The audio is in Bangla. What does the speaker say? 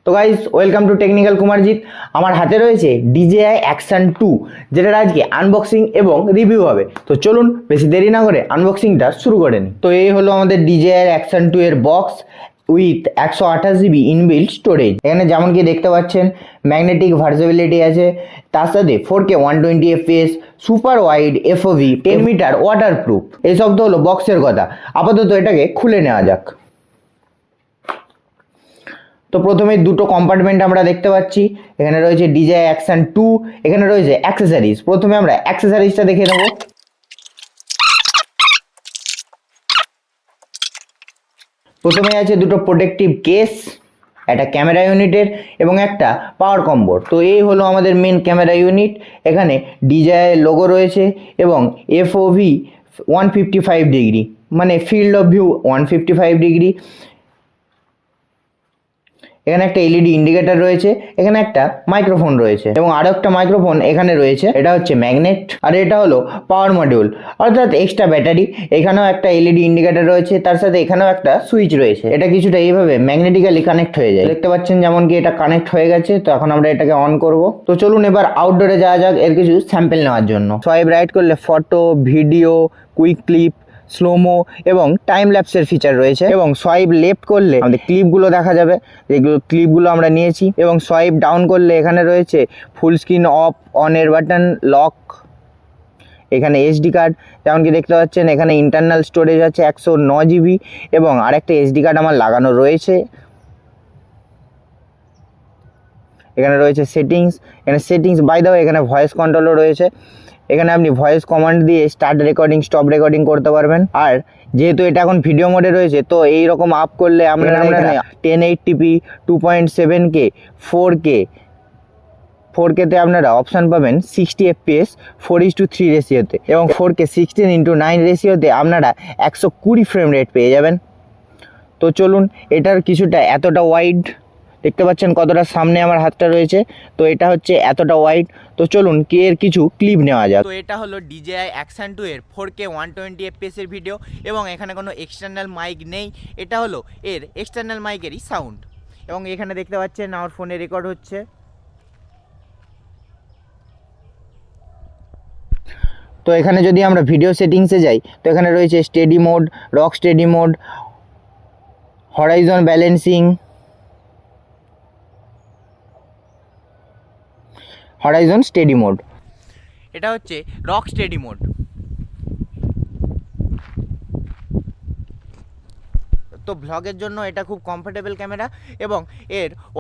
তো guys welcome to technical Kumarjit. আমার হাতে রয়েছে DJI Action 2, যেটার আজকে আনবক্সিং এবং রিভিউ হবে। তো চলুন বেশি দেরি না করে আনবক্সিংটা শুরু করে নিই। তো এই হলো আমাদের DJI Action 2 এর box with 128GB inbuilt storage. এখানে যেমন কি দেখতে পাচ্ছেন ম্যাগনেটিক ভার্সেবিলিটি আছে, তার সাথে 4K 120fps, super wide FOV, 10 meter waterproof. এইসব তো হলো বক্সের কথা। আপাতত এটাকে খুলে নেওয়া যাক। তো প্রথমে দুটো কম্পার্টমেন্ট আমরা দেখতে পাচ্ছি। এখানে রয়েছে DJI Action 2, এখানে রয়েছে অ্যাক্সেসরিজ। প্রথমে আমরা অ্যাক্সেসরিজটা দেখে নেব। প্রথমে আছে দুটো প্রোটেক্টিভ কেস, একটা ক্যামেরা ইউনিটের এবং একটা পাওয়ার কম্বোর। তো এই হলো আমাদের মেন ক্যামেরা ইউনিট। এখানে DJI লোগো রয়েছে এবং FOV 155 ডিগ্রি, মানে ফিল্ড অফ ভিউ 155 ডিগ্রি। এখানে একটা এলইডি ইন্ডিকেটর রয়েছে, এখানে একটা মাইক্রোফোন রয়েছে এবং আরো একটা মাইক্রোফোন এখানে রয়েছে। এটা হচ্ছে ম্যাগনেট আর এটা হলো পাওয়ার মডিউল, অর্থাৎ এক্সট্রা ব্যাটারি। এখানেও একটা এলইডি ইন্ডিকেটর রয়েছে, তার সাথে এখানেও একটা সুইচ রয়েছে। এটা কিছুটা এইভাবে ম্যাগনেটিক্যালি কানেক্ট হয়ে যায়। দেখতে পাচ্ছেন যেমন কি এটা কানেক্ট হয়ে গেছে। তো এখন আমরা এটাকে অন করব। তো চলুন এবার আউটডোরে যাওয়া যাক এর কিছু স্যাম্পল নেওয়ার জন্য। সোয়াইপ রাইট করলে photo, video, quick clip, slo-mo এবং টাইম ল্যাপসের ফিচার রয়েছে। এবং সোয়াইপ লেফট করলে আমাদের ক্লিপগুলো দেখা যাবে, যেগুলো ক্লিপগুলো আমরা নিয়েছি। এবং সোয়াইপ ডাউন করলে এখানে রয়েছে ফুল স্ক্রিন অফ, অন এর বাটন, লক, এখানে SD কার্ড যেমন কি দেখতে পাচ্ছেন। এখানে ইন্টারনাল স্টোরেজ আছে 109GB এবং আরেকটা SD কার্ড আমার লাগানো রয়েছে। এখানে রয়েছে সেটিংস, এখানে সেটিংস বাই দাও, এখানে ভয়েস কন্ট্রোলও রয়েছে। এখানে আপনি ভয়েস কমান্ড দিয়ে স্টার্ট রেকর্ডিং, স্টপ রেকর্ডিং করতে পারবেন। আর যেহেতু এটা এখন ভিডিও মোডে রয়েছে, তো এই রকম আপ করলে আমরা 1080p, 2.7K, 4K তে আপনারা অপশান পাবেন 60fps 4:3 রেশিওতে এবং 4K 16:9 রেশিওতে আপনারা 120 ফ্রেম রেট পেয়ে যাবেন। তো চলুন, এটার কিছুটা এতটা ওয়াইড দেখতে পাচ্ছেন, কতটা সামনে আমার হাতটা রয়েছে। তো এটা হচ্ছে এতটা ওয়াইড। তো চলুন কি এর কিছু ক্লিপ নেওয়া যাক। তো এটা হলো DJI Action 2 এর 4K 120fps এর ভিডিও এবং এখানে কোনো এক্সটার্নাল মাইক নেই। এটা হলো এর এক্সটার্নাল মাইকেরই সাউন্ড এবং এখানে দেখতে পাচ্ছেন আমার ফোনে রেকর্ড হচ্ছে। তো এখানে যদি আমরা ভিডিও সেটিংসে যাই, তো এখানে রয়েছে steady mode, rock steady mode, Horizon balancing, Horizon steady mode. এটা হচ্ছে রক স্টেডি মোড। তো ব্লগের জন্য এটা খুব কমফোর্টেবল ক্যামেরা এবং এর